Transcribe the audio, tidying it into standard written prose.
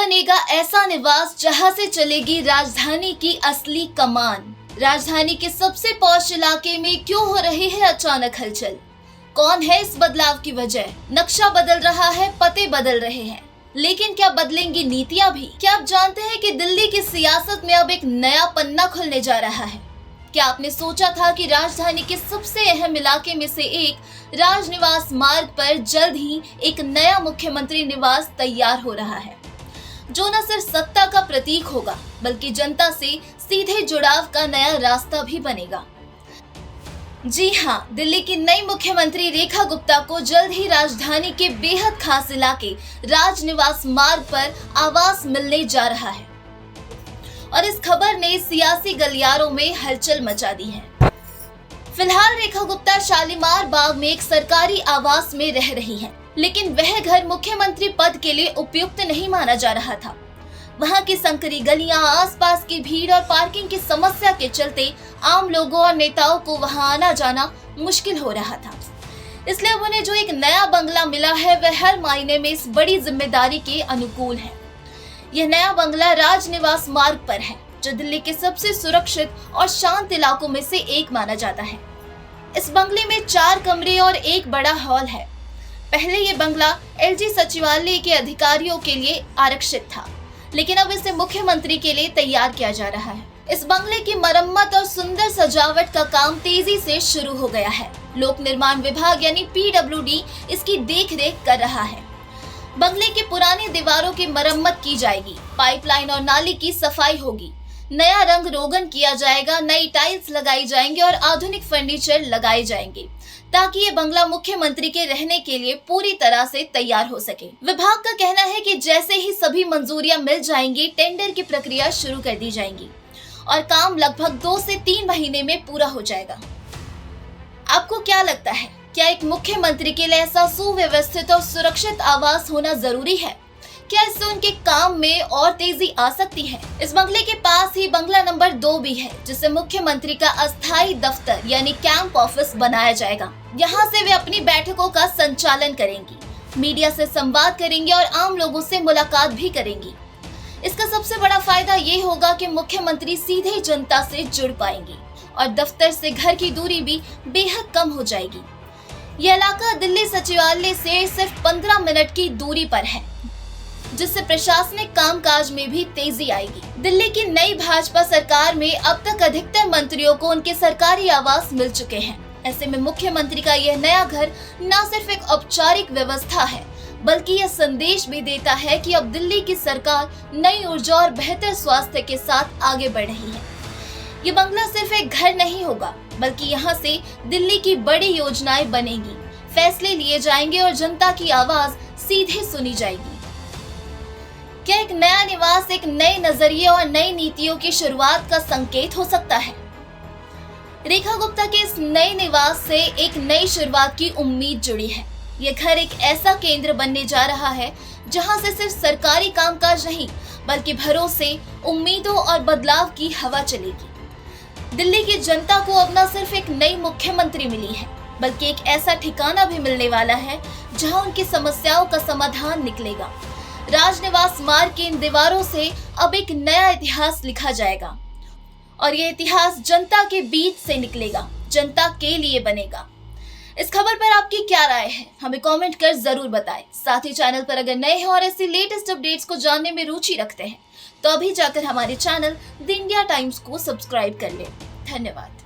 बनेगा ऐसा निवास जहां से चलेगी राजधानी की असली कमान। राजधानी के सबसे पॉश इलाके में क्यों हो रही है अचानक हलचल? कौन है इस बदलाव की वजह? नक्शा बदल रहा है, पते बदल रहे हैं, लेकिन क्या बदलेंगी नीतियां भी? क्या आप जानते हैं कि दिल्ली की सियासत में अब एक नया पन्ना खुलने जा रहा है? क्या आपने सोचा था कि राजधानी के सबसे अहम इलाके में से एक राजनिवास मार्ग पर जल्द ही एक नया मुख्यमंत्री निवास तैयार हो रहा है, जो न सिर्फ सत्ता का प्रतीक होगा बल्कि जनता से सीधे जुड़ाव का नया रास्ता भी बनेगा। जी हाँ, दिल्ली की नई मुख्यमंत्री रेखा गुप्ता को जल्द ही राजधानी के बेहद खास इलाके राजनिवास मार्ग पर आवास मिलने जा रहा है और इस खबर ने सियासी गलियारों में हलचल मचा दी है। फिलहाल रेखा गुप्ता शालीमार बाग में एक सरकारी आवास में रह रही हैं, लेकिन वह घर मुख्यमंत्री पद के लिए उपयुक्त नहीं माना जा रहा था। वहां की संकरी गलियां, आसपास की भीड़ और पार्किंग की समस्या के चलते आम लोगों और नेताओं को वहां आना जाना मुश्किल हो रहा था। इसलिए अब उन्हें जो एक नया बंगला मिला है वह हर मायने में इस बड़ी जिम्मेदारी के अनुकूल है। यह नया बंगला राजनिवास मार्ग पर है, जो दिल्ली के सबसे सुरक्षित और शांत इलाकों में से एक माना जाता है। इस बंगले में 4 कमरे और एक बड़ा हॉल है। पहले ये बंगला एलजी सचिवालय के अधिकारियों के लिए आरक्षित था, लेकिन अब इसे मुख्यमंत्री के लिए तैयार किया जा रहा है। इस बंगले की मरम्मत और सुंदर सजावट का काम तेजी से शुरू हो गया है। लोक निर्माण विभाग यानी पीडब्ल्यूडी इसकी देखरेख कर रहा है। बंगले की पुरानी दीवारों की मरम्मत की जाएगी, पाइपलाइन और नाली की सफाई होगी, नया रंग रोगन किया जाएगा, नई टाइल्स लगाई जाएंगी और आधुनिक फर्नीचर लगाए जाएंगे, ताकि ये बंगला मुख्यमंत्री के रहने के लिए पूरी तरह से तैयार हो सके। विभाग का कहना है कि जैसे ही सभी मंजूरियां मिल जाएंगी, टेंडर की प्रक्रिया शुरू कर दी जाएगी और काम लगभग 2 से 3 महीने में पूरा हो जाएगा। आपको क्या लगता है, क्या एक मुख्यमंत्री के लिए ऐसा सुव्यवस्थित और सुरक्षित आवास होना जरूरी है? क्या इससे उनके काम में और तेजी आ सकती है? इस बंगले के पास ही बंगला नंबर 2 भी है, जिसे मुख्यमंत्री का अस्थायी दफ्तर यानी कैंप ऑफिस बनाया जाएगा। यहाँ से वे अपनी बैठकों का संचालन करेंगी, मीडिया से संवाद करेंगी और आम लोगों से मुलाकात भी करेंगी। इसका सबसे बड़ा फायदा ये होगा कि मुख्यमंत्री सीधे जनता से जुड़ पाएंगी और दफ्तर से घर की दूरी भी बेहद कम हो जाएगी। यह इलाका दिल्ली सचिवालय से सिर्फ 15 मिनट की दूरी पर है, जिससे प्रशासनिक कामकाज में भी तेजी आएगी। दिल्ली की नई भाजपा सरकार में अब तक अधिकतर मंत्रियों को उनके सरकारी आवास मिल चुके हैं। ऐसे में मुख्यमंत्री का यह नया घर न सिर्फ एक औपचारिक व्यवस्था है, बल्कि यह संदेश भी देता है कि अब दिल्ली की सरकार नई ऊर्जा और बेहतर स्वास्थ्य के साथ आगे बढ़ रही है। ये बंगला सिर्फ एक घर नहीं होगा, बल्कि यहाँ से दिल्ली की बड़ी योजनाएं बनेंगी, फैसले लिए जाएंगे और जनता की आवाज सीधे सुनी जाएगी। क्या एक नया निवास एक नए नजरिए और नई नीतियों की शुरुआत का संकेत हो सकता है? रेखा गुप्ता के इस नए निवास से एक नई शुरुआत की उम्मीद जुड़ी है। यह घर एक ऐसा केंद्र बनने जा रहा है जहां से सिर्फ सरकारी कामकाज नहीं, बल्कि भरोसे, उम्मीदों और बदलाव की हवा चलेगी। दिल्ली की जनता को अब न सिर्फ एक नई मुख्यमंत्री मिली है, बल्कि एक ऐसा ठिकाना भी मिलने वाला है जहां उनकी समस्याओं का समाधान निकलेगा। राजनिवास मार्ग की इन दीवारों से अब एक नया इतिहास लिखा जाएगा और ये इतिहास जनता के बीच से निकलेगा, जनता के लिए बनेगा। इस खबर पर आपकी क्या राय है, हमें कमेंट कर जरूर बताएं। साथ ही चैनल पर अगर नए हैं और ऐसी लेटेस्ट अपडेट्स को जानने में रुचि रखते हैं तो अभी जाकर हमारे चैनल द इंडिया टाइम्स को सब्सक्राइब कर लें। धन्यवाद।